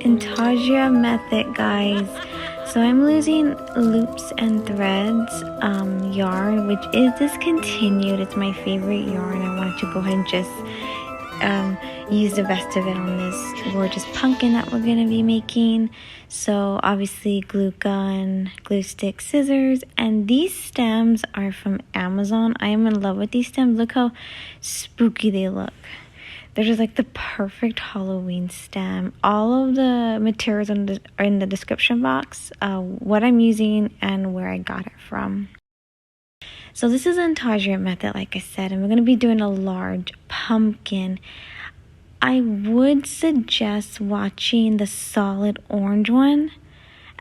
intarsia method, guys. So I'm losing loops and threads yarn, which is discontinued. It's my favorite yarn. I wanted to go ahead and just use the rest of it on this gorgeous pumpkin that we're going to be making. So obviously glue gun, glue stick, scissors, and these stems are from Amazon. I am in love with these stems. Look how spooky they look. They're just like the perfect Halloween stem. All of the materials are in the description box, what I'm using and where I got it from. So this is an intarsia method, like I said, and we're going to be doing a large pumpkin. I would suggest watching the solid orange one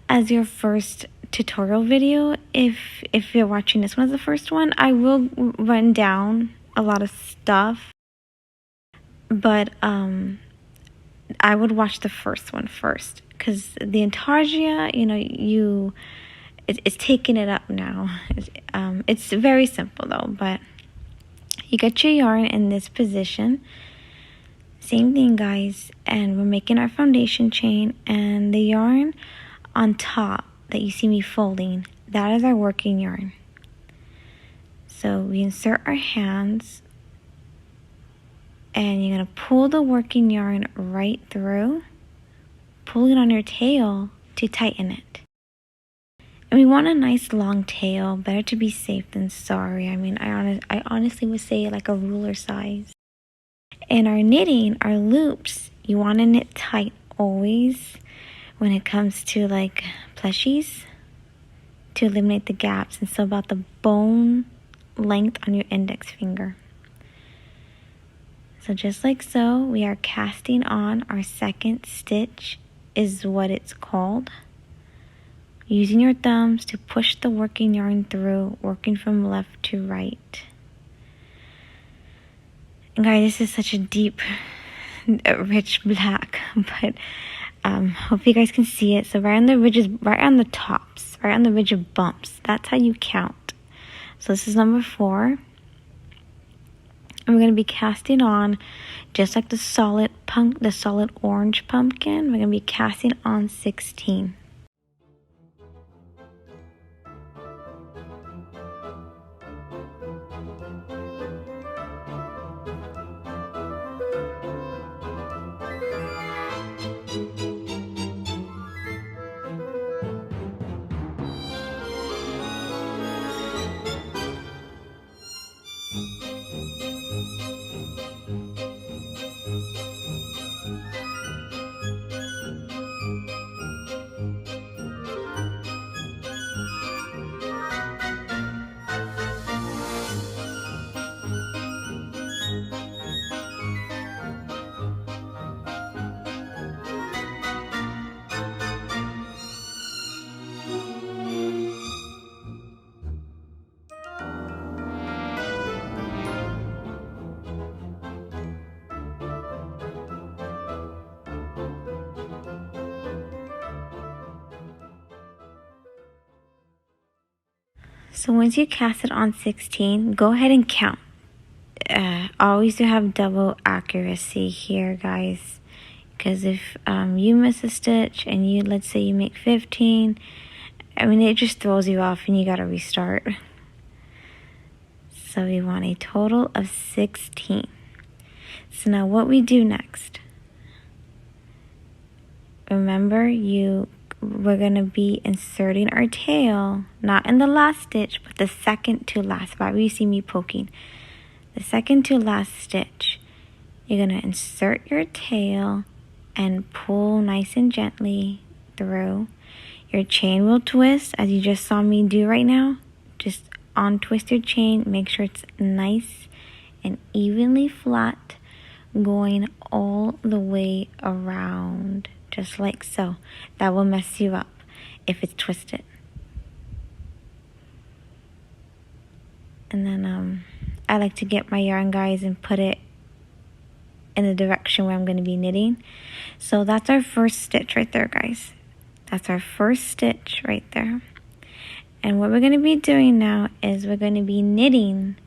as your first tutorial video. If you're watching this one as the first one, I will run down a lot of stuff. But I would watch the first one first, because the intarsia, it's taking it up now. It's very simple though, but you get your yarn in this position. Same thing, guys, and we're making our foundation chain, and the yarn on top that you see me folding, that is our working yarn. So we insert our hands, and you're going to pull the working yarn right through, pull it on your tail to tighten it. And we want a nice long tail, better to be safe than sorry. I mean, I honestly would say like a ruler size. And our knitting, our loops, you want to knit tight always when it comes to like plushies to eliminate the gaps. And so about the bone length on your index finger. So just like so, we are casting on our second stitch, is what it's called. Using your thumbs to push the working yarn through, working from left to right. And guys, this is such a deep, rich black, but hope you guys can see it. So right on the ridges, right on the tops, right on the ridge of bumps, that's how you count. So this is number 4. And we're going to be casting on, just like the solid orange pumpkin, we're going to be casting on 16. So once you cast it on 16, go ahead and count. Always to have double accuracy here, guys. Because if you miss a stitch and let's say you make 15, I mean, it just throws you off and you gotta restart. So we want a total of 16. So now what we do next. Remember, we're going to be inserting our tail, not in the last stitch, but the second to last. Why you see me poking? The second to last stitch. You're going to insert your tail and pull nice and gently through. Your chain will twist, as you just saw me do right now. Just untwist your chain. Make sure it's nice and evenly flat, going all the way around. Just like so. That will mess you up if it's twisted. And then I like to get my yarn, guys, and put it in the direction where I'm going to be knitting. So that's our first stitch right there, guys. That's our first stitch right there. And what we're going to be doing now is we're going to be knitting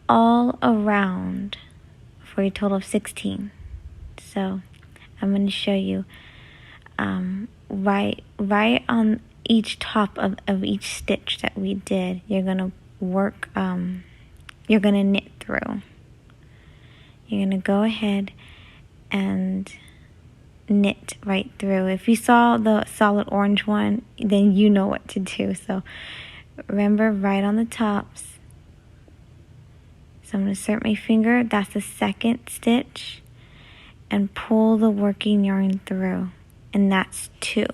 all around for a total of 16. So I'm going to show you. right on each top of each stitch that we did, you're gonna work, you're gonna knit through. You're gonna go ahead and knit right through. If you saw the solid orange one, then you know what to do. So remember, right on the tops. So I'm going to insert my finger, that's the second stitch, and pull the working yarn through, and that's 2.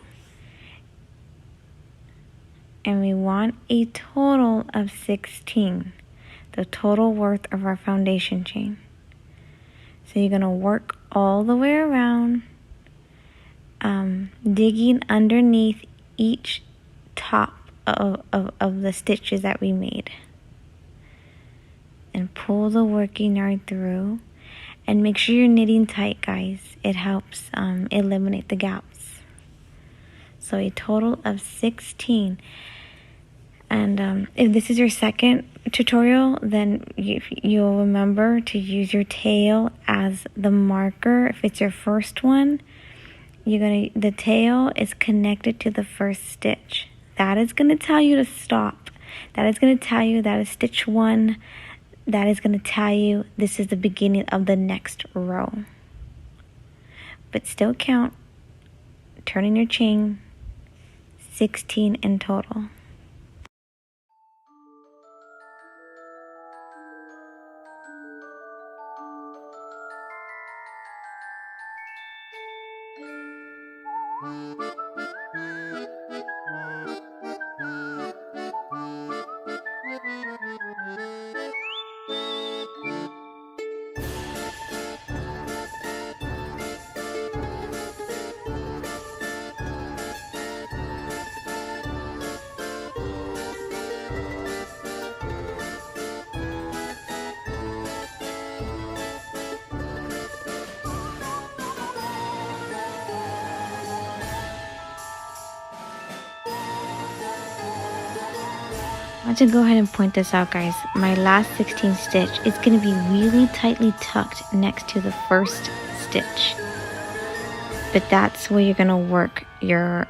And we want a total of 16, the total worth of our foundation chain. So you're going to work all the way around, digging underneath each top of the stitches that we made. And pull the working yarn through, and make sure you're knitting tight, guys. It helps eliminate the gaps. So a total of 16. And if this is your second tutorial, then you'll remember to use your tail as the marker. If it's your first one, the tail is connected to the first stitch. That is going to tell you to stop. That is going to tell you that is stitch 1. That is going to tell you this is the beginning of the next row. But still count, turning your chain, 16 in total. I want to go ahead and point this out, guys. My last 16 stitch is going to be really tightly tucked next to the first stitch. But that's where you're going to work your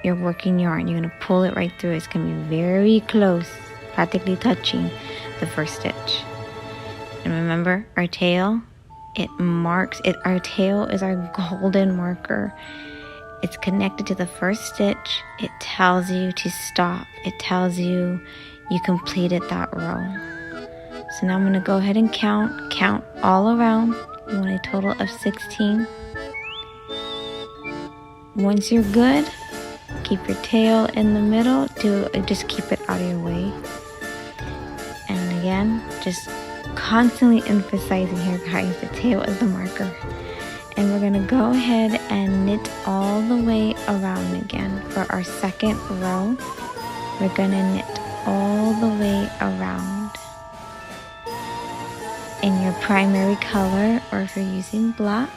working yarn. You're going to pull it right through. It's going to be very close, practically touching the first stitch. And remember, our tail, our tail is our golden marker. It's connected to the first stitch. It tells you to stop. It tells you you completed that row. So now I'm going to go ahead and count all around. You want a total of 16. Once you're good, keep your tail in the middle. Just keep it out of your way. And again, just constantly emphasizing here, guys, the tail is the marker. And we're going to go ahead and knit all the way around again. For our second row, we're going to knit all the way around. In your primary color, or if you're using black,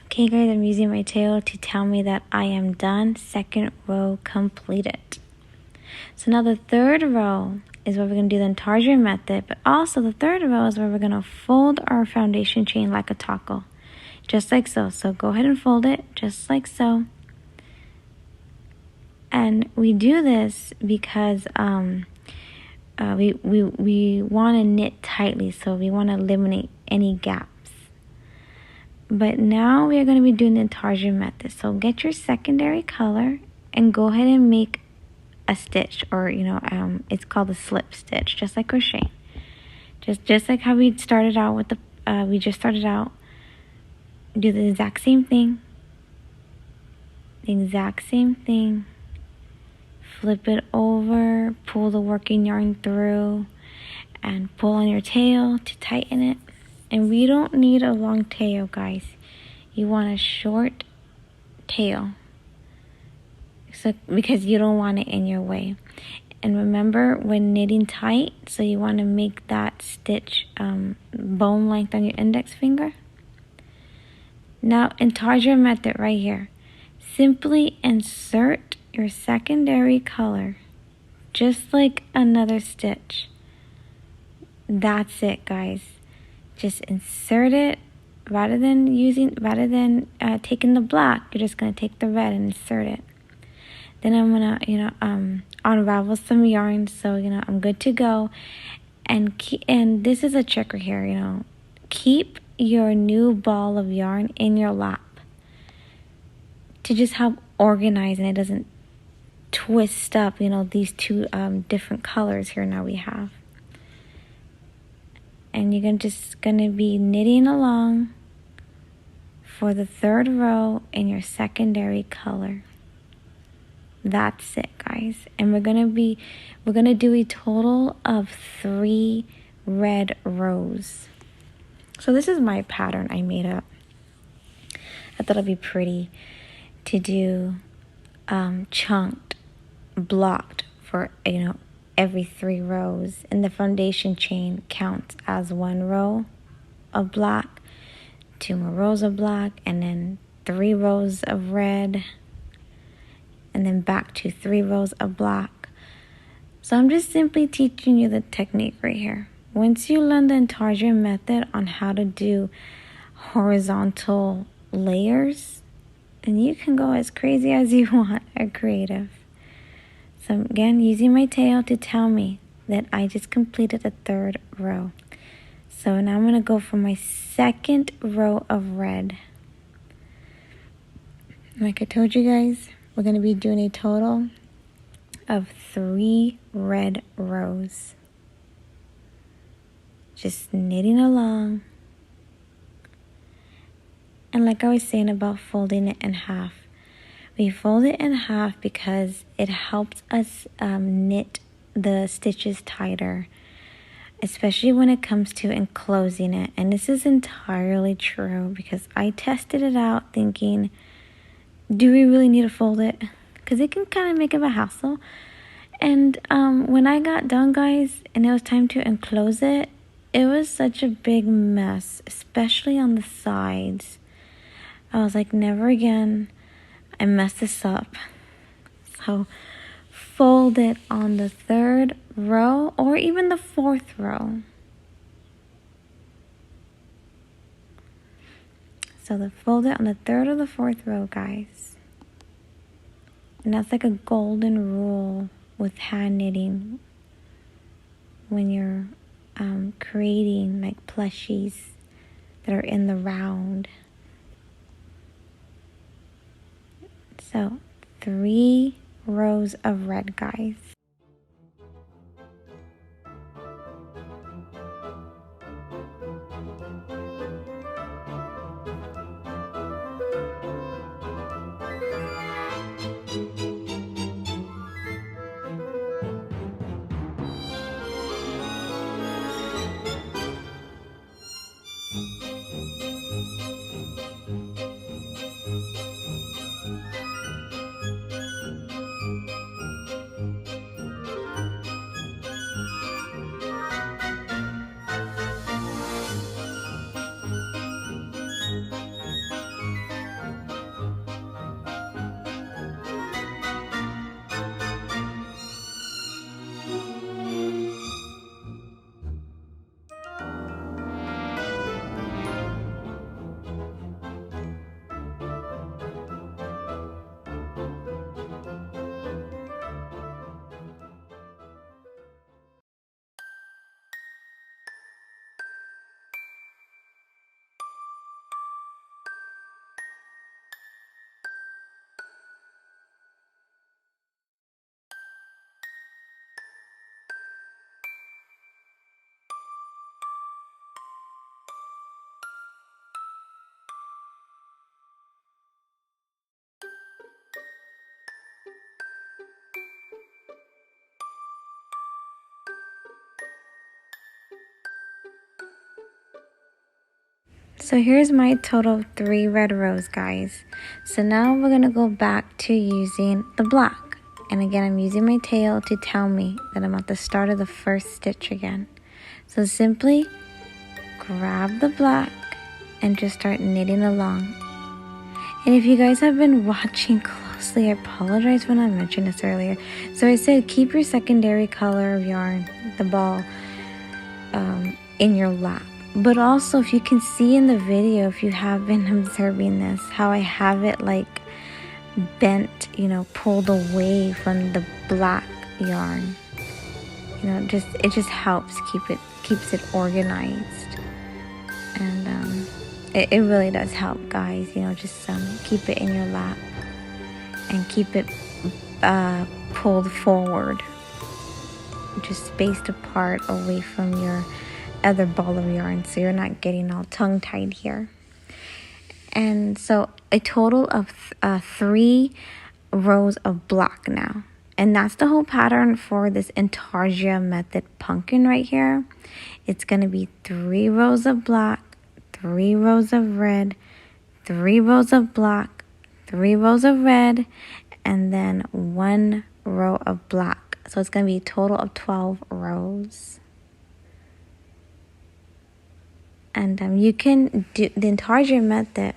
okay, guys, I'm using my tail to tell me that I am done. Second row completed. So now the third row is where we're going to do the intarsia method, but also the third row is where we're going to fold our foundation chain like a taco. just like so. So go ahead and fold it just like so. And we do this because we want to knit tightly, so we want to eliminate any gaps. But now we are going to be doing the intarsia method. So get your secondary color and go ahead and make a stitch, or it's called a slip stitch, just like crochet. Just like how we started out with we just started out. Do the exact same thing. Flip it over, pull the working yarn through, and pull on your tail to tighten it. And we don't need a long tail, guys. You want a short tail, so because you don't want it in your way. And remember, when knitting tight, so you want to make that stitch bone length on your index finger. Now, intarsia method right here. Simply insert your secondary color, just like another stitch. That's it, guys. Just insert it. Rather than taking the black, you're just gonna take the red and insert it. Then I'm gonna unravel some yarn, so I'm good to go. And this is a trick right here. Keep your new ball of yarn in your lap to just help organize, and it doesn't twist up. These two different colors here now we have. And you're just gonna be knitting along for the third row in your secondary color. That's it, guys. And we're gonna do a total of 3 red rows. So this is my pattern I made up. I thought it'd be pretty to do chunked, blocked for every 3 rows, and the foundation chain counts as 1 row of black, 2 more rows of black, and then 3 rows of red, and then back to 3 rows of black. So I'm just simply teaching you the technique right here. Once you learn the intarsia method on how to do horizontal layers, and you can go as crazy as you want or creative. So again, using my tail to tell me that I just completed the 3rd row. So now I'm going to go for my 2nd row of red. Like I told you guys, we're going to be doing a total of 3 red rows. Just knitting along. And like I was saying about folding it in half, we fold it in half because it helps us knit the stitches tighter, especially when it comes to enclosing it. And this is entirely true because I tested it out thinking, do we really need to fold it? Because it can kind of make it a hassle. And when I got done, guys, and it was time to enclose it, it was such a big mess, especially on the sides. I was like, never again. I messed this up. So fold it on the 3rd row or even the 4th row. So fold it on the 3rd or the 4th row, guys. And that's like a golden rule with hand knitting when you're creating like plushies that are in the round. So 3 rows of red, guys. So here's my total of 3 red rows, guys. So now we're gonna go back to using the black. And again, I'm using my tail to tell me that I'm at the start of the first stitch again. So simply grab the black and just start knitting along. And if you guys have been watching closely, I apologize for not mentioning this earlier. So I said keep your secondary color of yarn, the ball, in your lap. But also, if you can see in the video, if you have been observing this, how I have it like bent, pulled away from the black yarn. It just helps keeps it organized. And it really does help, guys. Just keep it in your lap and keep it pulled forward, just spaced apart away from your other ball of yarn, so you're not getting all tongue-tied here. And so a total of 3 rows of black now, and that's the whole pattern for this intarsia method pumpkin right here. It's going to be 3 rows of black, 3 rows of red, 3 rows of black, 3 rows of red, and then 1 row of black. So it's going to be a total of 12 rows. And you can do the intarsia method.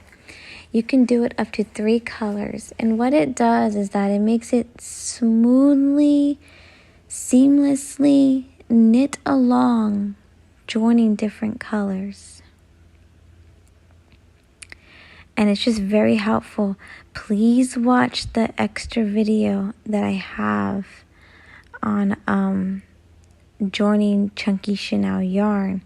You can do it up to 3 colors. And what it does is that it makes it smoothly, seamlessly knit along, joining different colors. And it's just very helpful. Please watch the extra video that I have on joining chunky chenille yarn.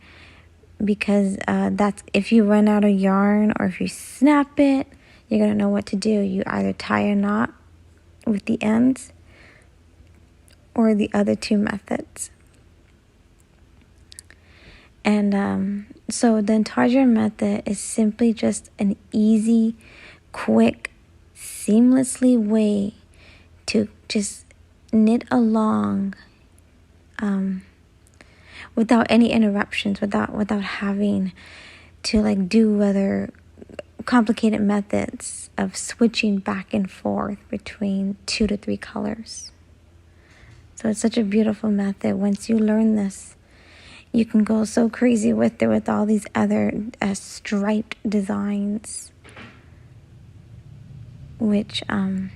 Because that's if you run out of yarn or if you snap it, you're going to know what to do. You either tie a knot with the ends or the other 2 methods. And so the intarsia method is simply just an easy, quick, seamlessly way to just knit along without any interruptions, without having to do other complicated methods of switching back and forth between 2 to 3 colors. So it's such a beautiful method. Once you learn this, you can go so crazy with it, with all these other striped designs, which the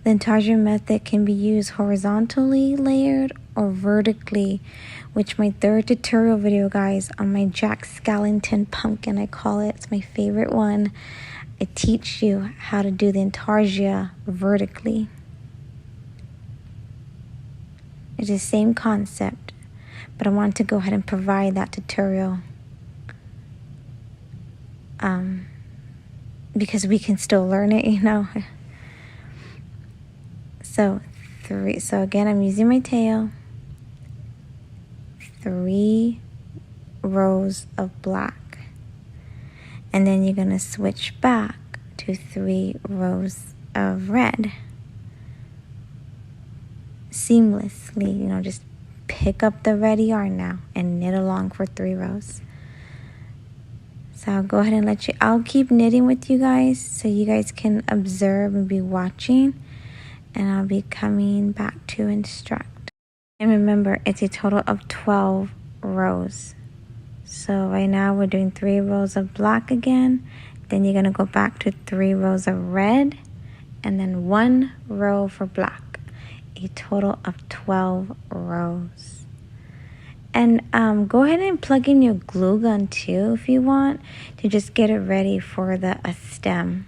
intarsia method can be used horizontally layered or vertically, which my 3rd tutorial video, guys, on my Jack Skellington pumpkin, I call it. It's my favorite one. I teach you how to do the intarsia vertically. It's the same concept, but I want to go ahead and provide that tutorial because we can still learn it, So again, I'm using my tail. 3 rows of black, and then you're going to switch back to 3 rows of red seamlessly. Just pick up the red yarn now and knit along for 3 rows. So I'll go ahead and I'll keep knitting with you guys so you guys can observe and be watching, and I'll be coming back to instruct. And remember, it's a total of 12 rows. So right now we're doing 3 rows of black again. Then you're going to go back to 3 rows of red. And then 1 row for black. A total of 12 rows. And go ahead and plug in your glue gun too if you want, to just get it ready for a stem.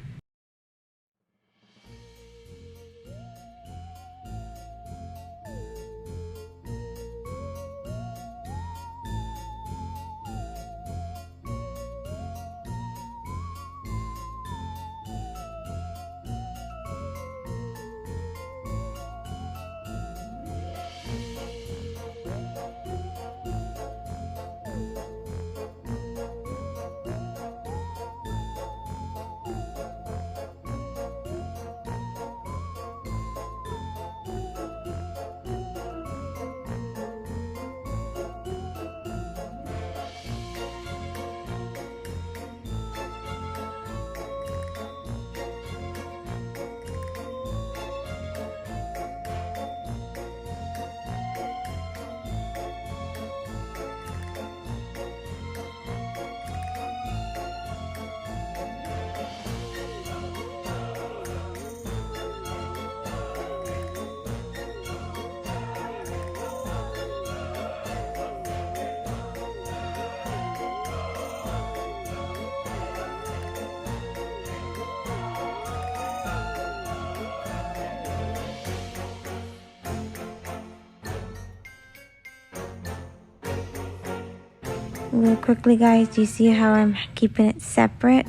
real quickly, guys. Do you see how I'm keeping it separate?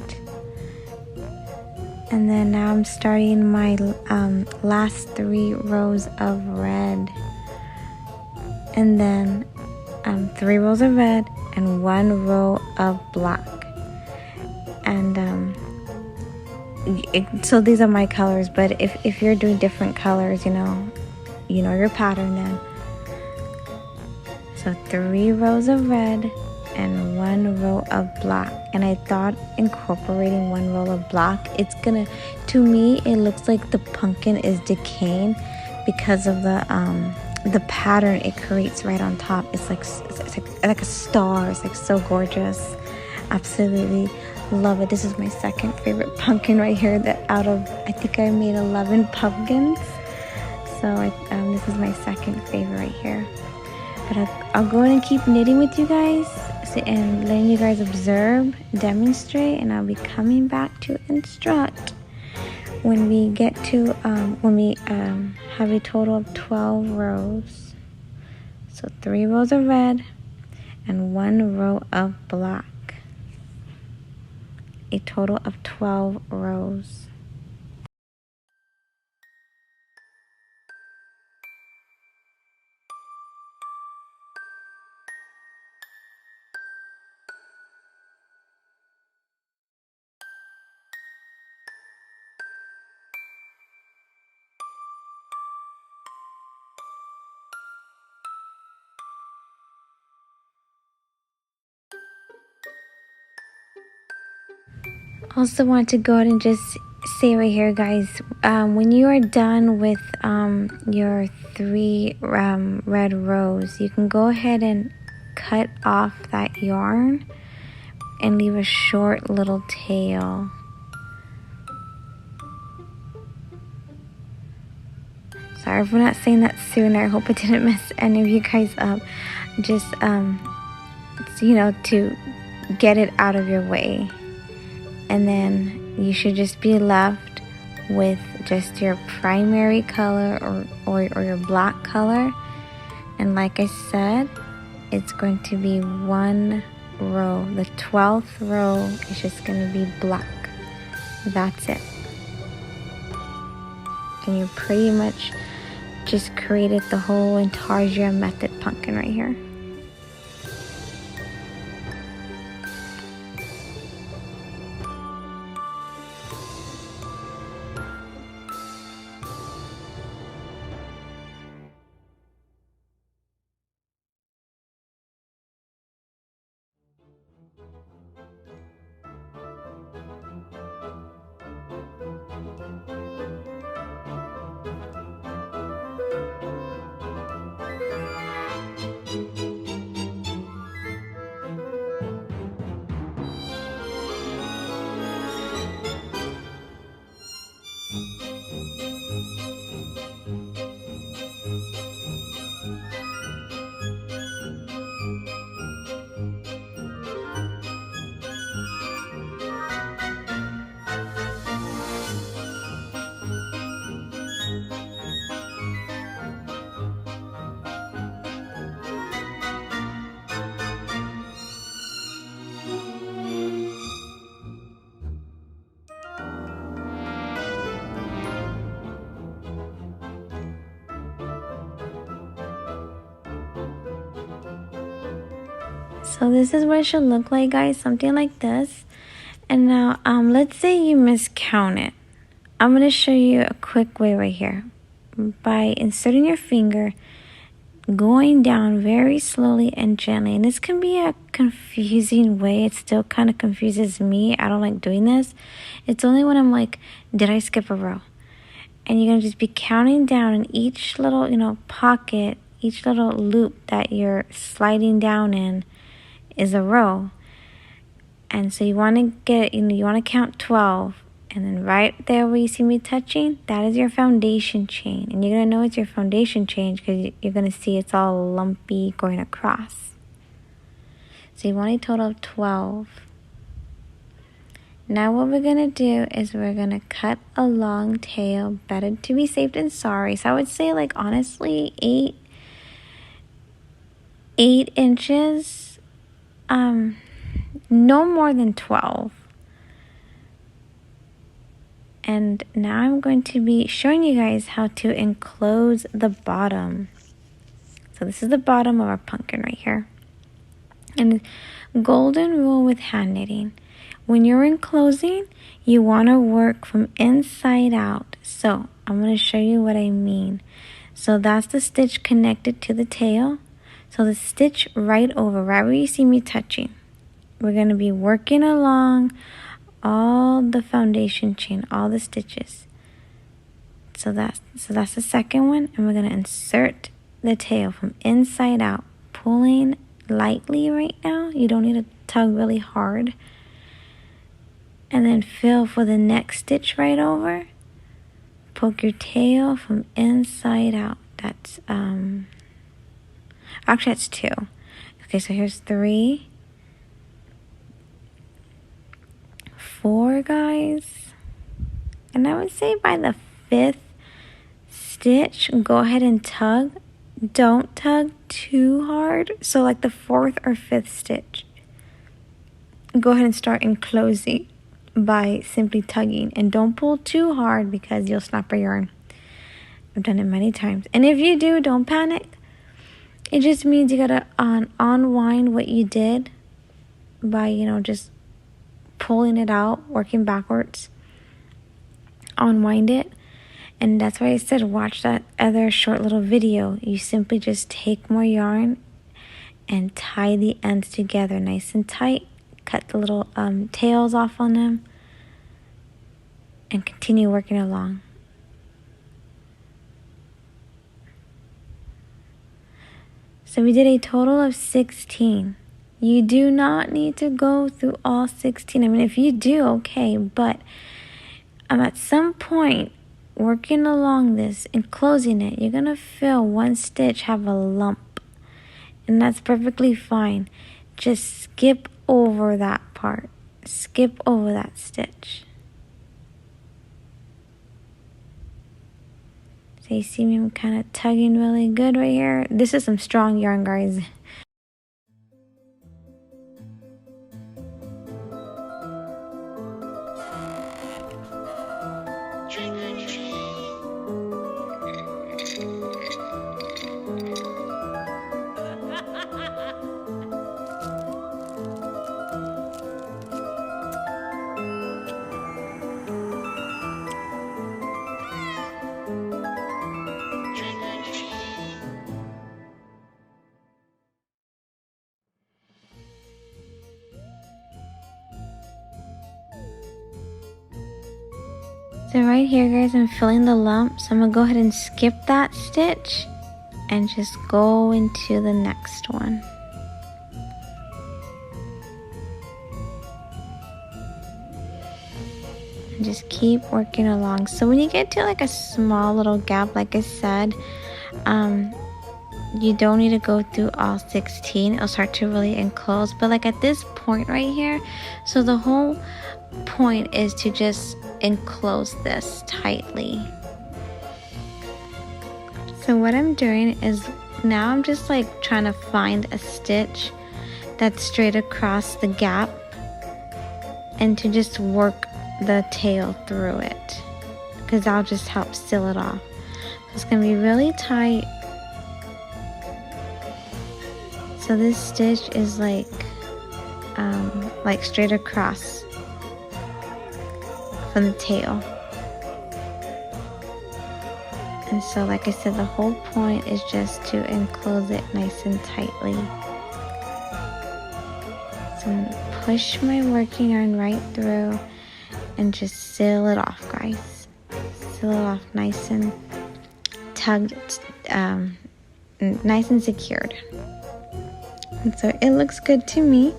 And then now I'm starting my last 3 rows of red. And then 3 rows of red and 1 row of black. And so these are my colors, but if you're doing different colors, you know your pattern then. So 3 rows of red and 1 row of black. And I thought incorporating 1 row of black, it's gonna, to me, it looks like the pumpkin is decaying because of the pattern it creates right on top. It's like a star. It's like so gorgeous. Absolutely love it. This is my second favorite pumpkin right here. That out of, I think I made 11 pumpkins. So this is my second favorite right here. But I'll go ahead and keep knitting with you guys and letting you guys observe, demonstrate, and I'll be coming back to instruct when we get to have a total of 12 rows. So 3 rows of red and 1 row of black. A total of 12 rows. Also want to go ahead and just say right here, guys, when you are done with your 3 red rows, you can go ahead and cut off that yarn and leave a short little tail. Sorry for not saying that sooner. I hope it didn't mess any of you guys up. Just to get it out of your way. And then you should just be left with just your primary color or your black color. And like I said, it's going to be 1 row. The 12th row is just going to be black. That's it. And you pretty much just created the whole intarsia method pumpkin right here. So this is what it should look like, guys, something like this. And now let's say you miscount it. I'm going to show you a quick way right here. By inserting your finger, going down very slowly and gently. And this can be a confusing way. It still kind of confuses me. I don't like doing this. It's only when I'm like, did I skip a row? And you're going to just be counting down in each little, pocket, each little loop that you're sliding down in is a row. And so you want to get, you want to count 12. And then right there where you see me touching, that is your foundation chain. And you're going to know it's your foundation chain because you're going to see it's all lumpy going across. So you want a total of 12. Now what we're going to do is we're going to cut a long tail, better to be safe than sorry. So I would say, like, honestly, 8 inches no more than 12. And now I'm going to be showing you guys how to enclose the bottom. So this is the bottom of our pumpkin right here. And golden rule with hand knitting. When you're enclosing, you want to work from inside out. So I'm going to show you what I mean. So that's the stitch connected to the tail. So the stitch right over, right where you see me touching. We're going to be working along all the foundation chain, all the stitches. So that's the second one, and we're going to insert the tail from inside out, pulling lightly right now. You don't need to tug really hard. And then fill for the next stitch right over. Poke your tail from inside out. That's actually that's 2. Okay, so here's 3, 4, guys. And I would say by the 5th stitch, go ahead and tug. Don't tug too hard. So like the 4th or 5th stitch, go ahead and start enclosing by simply tugging. And don't pull too hard because you'll snap your yarn. I've done it many times. And if you do, don't panic. It just means you gotta unwind what you did by, just pulling it out, working backwards. Unwind it. And that's why I said watch that other short little video. You simply just take more yarn and tie the ends together nice and tight. Cut the little tails off on them and continue working along. So we did a total of 16. You do not need to go through all 16. I mean, if you do, okay, but at some point, working along this and closing it, you're going to feel one stitch have a lump. And that's perfectly fine. Just skip over that part. Skip over that stitch. So you see me, I'm kind of tugging really good right here. This is some strong yarn, guys. So right here, guys, I'm filling the lump. So I'm going to go ahead and skip that stitch and just go into the next one. And just keep working along. So when you get to like a small little gap, like I said, you don't need to go through all 16. It'll start to really enclose. But like at this point right here, so the whole point is to just enclose this tightly. So what I'm doing is now I'm just like trying to find a stitch that's straight across the gap and to just work the tail through it, because that'll just help seal it off. So it's gonna be really tight. So this stitch is like straight across from the tail. And so like I said, the whole point is just to enclose it nice and tightly. So I'm gonna push my working yarn right through and just seal it off, guys. Seal it off nice and tugged, nice and secured. And so it looks good to me.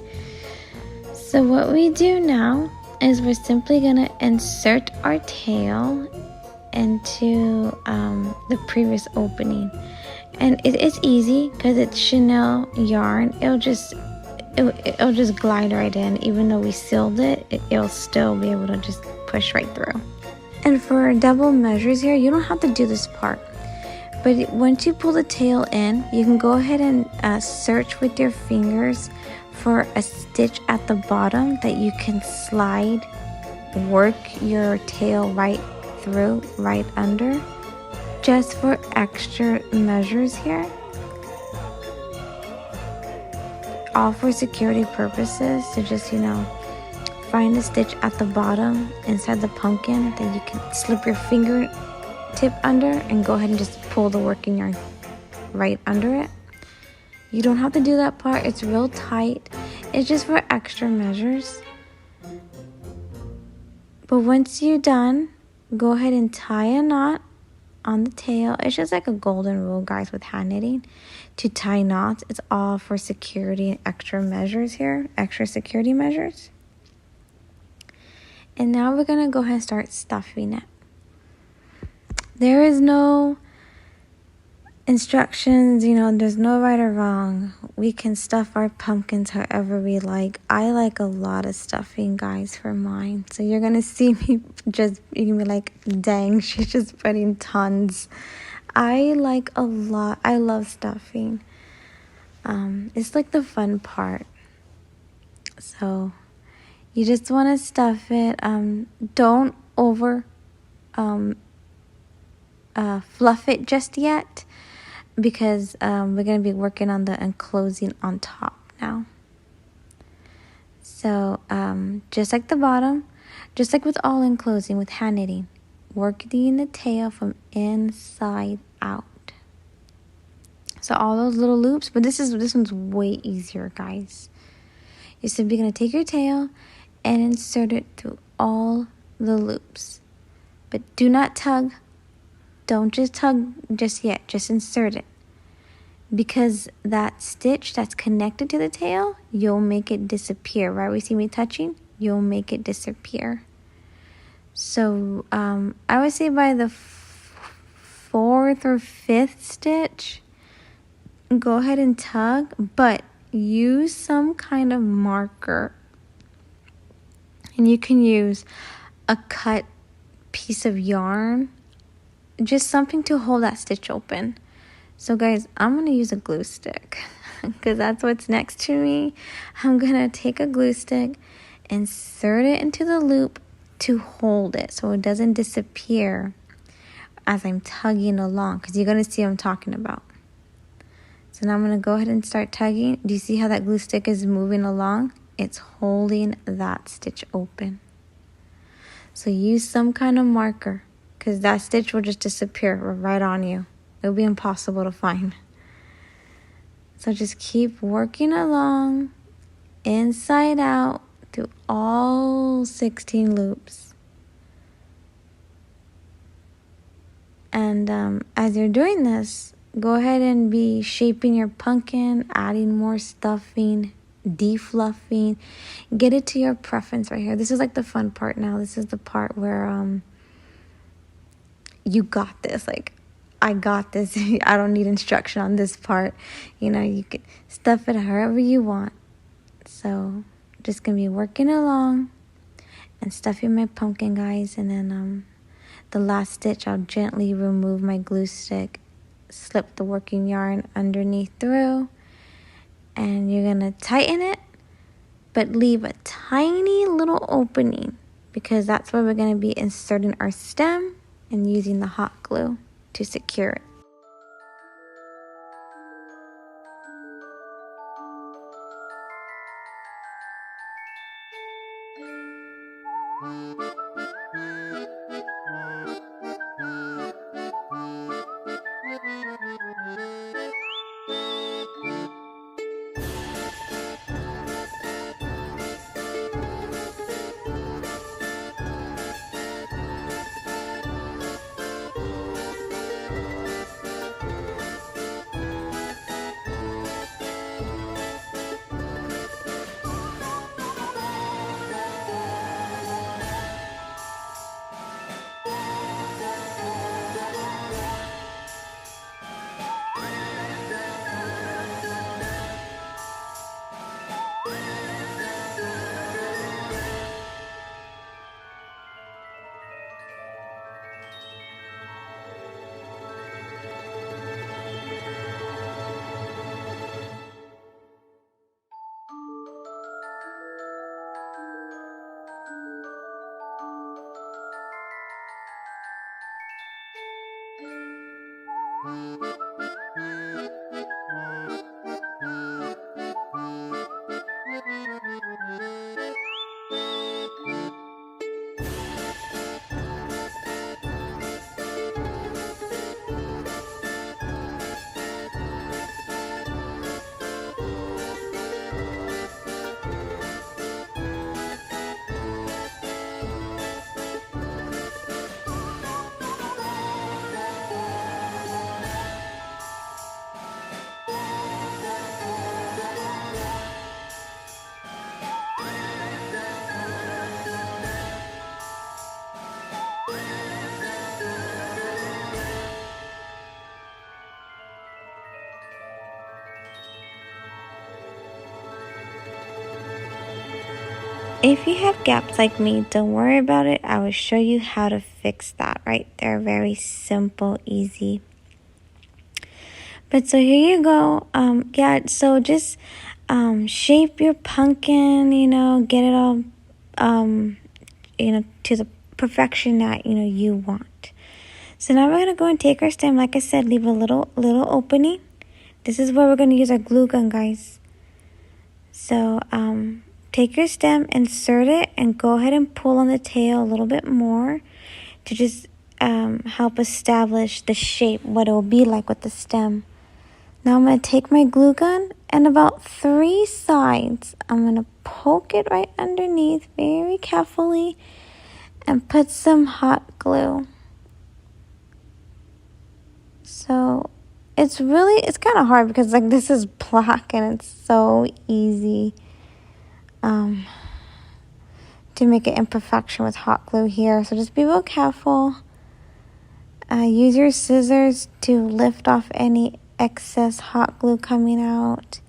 So what we do now is we're simply gonna insert our tail into the previous opening, and it is easy because it's chenille yarn. It'll just glide right in. Even though we sealed it, it'll still be able to just push right through. And for double measures here, you don't have to do this part, but once you pull the tail in, you can go ahead and search with your fingers for a stitch at the bottom that you can slide, work your tail right through, right under, just for extra measures here. All for security purposes, so just, find a stitch at the bottom inside the pumpkin that you can slip your fingertip under and go ahead and just pull the working yarn right under it. You don't have to do that part, it's real tight. It's just for extra measures. But once you're done, go ahead and tie a knot on the tail. It's just like a golden rule, guys, with hand knitting. To tie knots, it's all for security and extra measures here, extra security measures. And now we're going to go ahead and start stuffing it. There is no instructions, there's no right or wrong. We can stuff our pumpkins however we like. I like a lot of stuffing, guys, for mine. So you're going to see me you're going to be like, dang, she's just putting tons. I like a lot. I love stuffing. It's like the fun part. So you just want to stuff it. Don't over fluff it just yet, because we're going to be working on the enclosing on top now. So just like the bottom, just like with all enclosing with hand knitting, working the tail from inside out. So all those little loops, but this one's way easier, guys. You're simply going to take your tail and insert it through all the loops. But do not tug. Don't just tug just yet. Just insert it. Because that stitch that's connected to the tail, you'll make it disappear. Right? We see me touching? You'll make it disappear. So I would say by the fourth or fifth stitch, go ahead and tug, but use some kind of marker. And you can use a cut piece of yarn, just something to hold that stitch open. So guys, I'm going to use a glue stick because that's what's next to me. I'm going to take a glue stick, insert it into the loop to hold it so it doesn't disappear as I'm tugging along, because you're going to see what I'm talking about. So now I'm going to go ahead and start tugging. Do you see how that glue stick is moving along? It's holding that stitch open. So use some kind of marker, because that stitch will just disappear right on you. It'll be impossible to find. So just keep working along, inside out, through all 16 loops. And as you're doing this, go ahead and be shaping your pumpkin, adding more stuffing, defluffing. Get it to your preference right here. This is like the fun part now. This is the part where you got this. Like, I got this. I don't need instruction on this part. You can stuff it however you want. So just gonna be working along and stuffing my pumpkin, guys. And then the last stitch, I'll gently remove my glue stick, slip the working yarn underneath through, and you're gonna tighten it, but leave a tiny little opening, because that's where we're gonna be inserting our stem and using the hot glue to secure it. If you have gaps like me, don't worry about it. I will show you how to fix that right there. Very simple, easy. But so here you go. Yeah, so just shape your pumpkin, get it all, to the perfection that, you want. So now we're going to go and take our stem. Like I said, leave a little opening. This is where we're going to use our glue gun, guys. So, take your stem, insert it, and go ahead and pull on the tail a little bit more to just help establish the shape, what it will be like with the stem. Now I'm going to take my glue gun and about 3 sides, I'm going to poke it right underneath very carefully and put some hot glue. So it's kind of hard because like this is black and it's so easy to make an imperfection with hot glue here. So just be real careful. Use your scissors to lift off any excess hot glue coming out.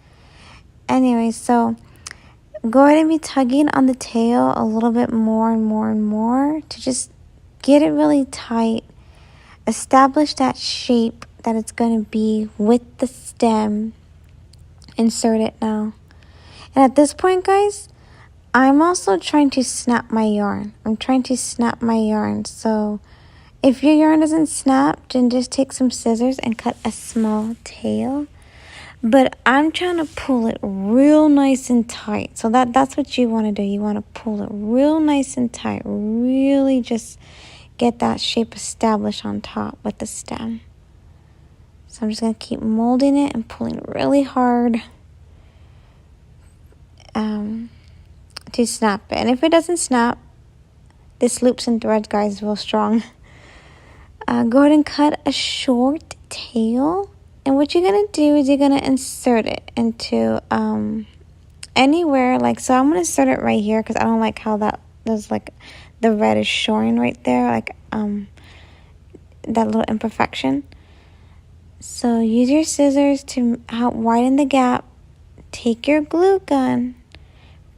Anyway, so go ahead and be tugging on the tail a little bit more and more and more to just get it really tight. Establish that shape that it's going to be with the stem. Insert it now. And at this point, guys, I'm also trying to snap my yarn. So if your yarn doesn't snap, then just take some scissors and cut a small tail. But I'm trying to pull it real nice and tight. So that's what you want to do. You want to pull it real nice and tight. Really just get that shape established on top with the stem. So I'm just going to keep molding it and pulling really hard to snap it. And if it doesn't snap, this loops and threads, guys, is real strong. Go ahead and cut a short tail. And what you're going to do is you're going to insert it into anywhere. Like, so I'm going to insert it right here because I don't like how there's like the red is showing right there. Like that little imperfection. So use your scissors to help widen the gap. Take your glue gun.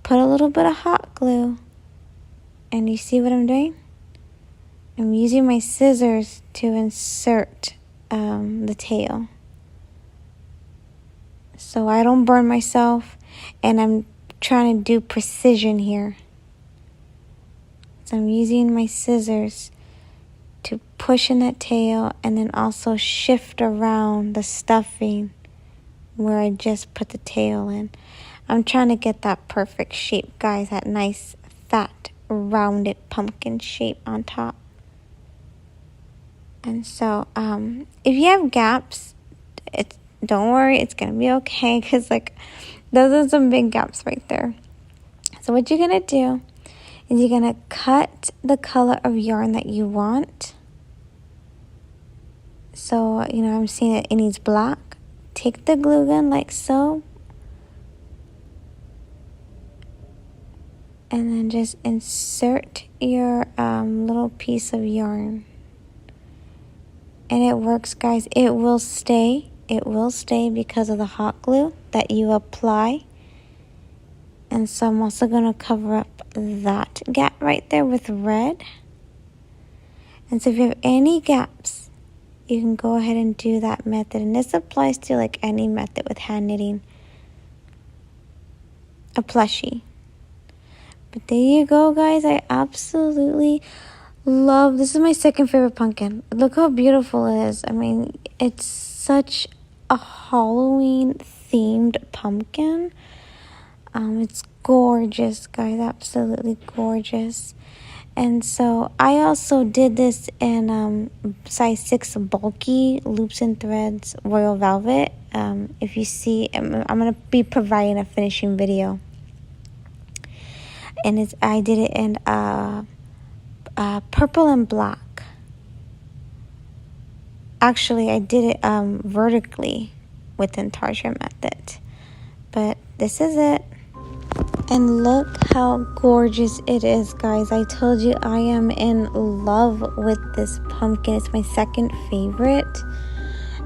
Put a little bit of hot glue. And you see what I'm doing? I'm using my scissors to insert the tail. So I don't burn myself. And I'm trying to do precision here. So I'm using my scissors to push in that tail and then also shift around the stuffing where I just put the tail in. I'm trying to get that perfect shape, guys, that nice, fat, rounded pumpkin shape on top. And so, if you have gaps, don't worry, it's going to be okay because, like, those are some big gaps right there. So what you're going to do is you're going to cut the color of yarn that you want. So, I'm seeing it needs black. Take the glue gun like so. And then just insert your little piece of yarn. And it works, guys. It will stay. It will stay because of the hot glue that you apply. And so I'm also going to cover up that gap right there with red. And so if you have any gaps, you can go ahead and do that method. And this applies to like any method with hand knitting a plushie. But there you go, guys. I absolutely Love, this is my second favorite pumpkin. Look how beautiful it is. I mean, it's such a Halloween themed pumpkin. It's gorgeous, guys, absolutely gorgeous. And so I also did this in size 6 bulky loops and threads royal velvet. If you see, I'm going to be providing a finishing video. And I did it in purple and black. Actually, I did it vertically with the intarsia method. But this is it. And look how gorgeous it is, guys. I told you I am in love with this pumpkin. It's my second favorite.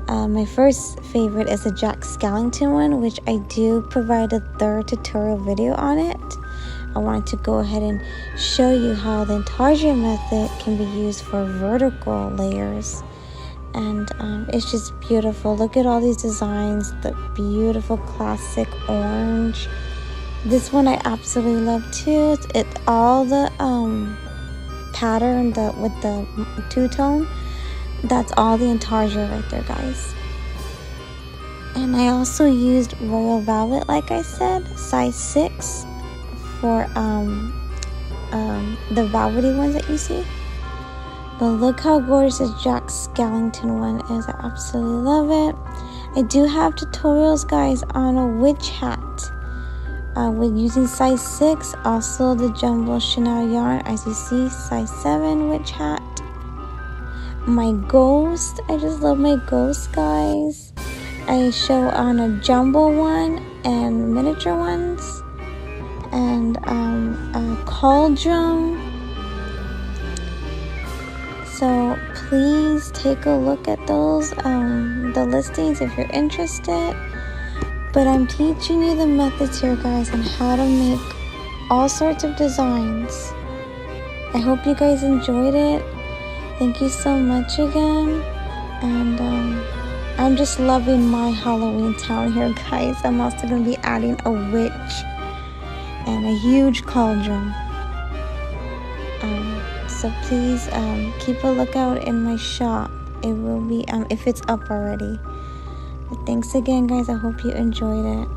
My first favorite is a Jack Skellington one, which I do provide a third tutorial video on it. I wanted to go ahead and show you how the intarsia method can be used for vertical layers. And it's just beautiful. Look at all these designs, the beautiful classic orange. This one I absolutely love too. It's all the pattern with the two-tone. That's all the intarsia right there, guys. And I also used royal velvet, like I said, size 6 for the velvety ones that you see. But look how gorgeous this Jack Skellington one is. I absolutely love it. I do have tutorials, guys, on a witch hat. With using size 6, also the jumbo chenille yarn, as you see, size 7 witch hat. My ghost, I just love my ghost, guys. I show on a jumbo one and miniature ones, and a cauldron. So please take a look at those, the listings if you're interested. But I'm teaching you the methods here, guys, on how to make all sorts of designs. I hope you guys enjoyed it. Thank you so much again. And I'm just loving my Halloween town here, guys. I'm also going to be adding a witch and a huge cauldron. So please keep a lookout in my shop. It will be, if it's up already. But thanks again, guys. I hope you enjoyed it.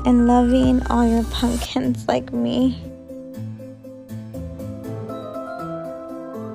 And loving all your pumpkins like me.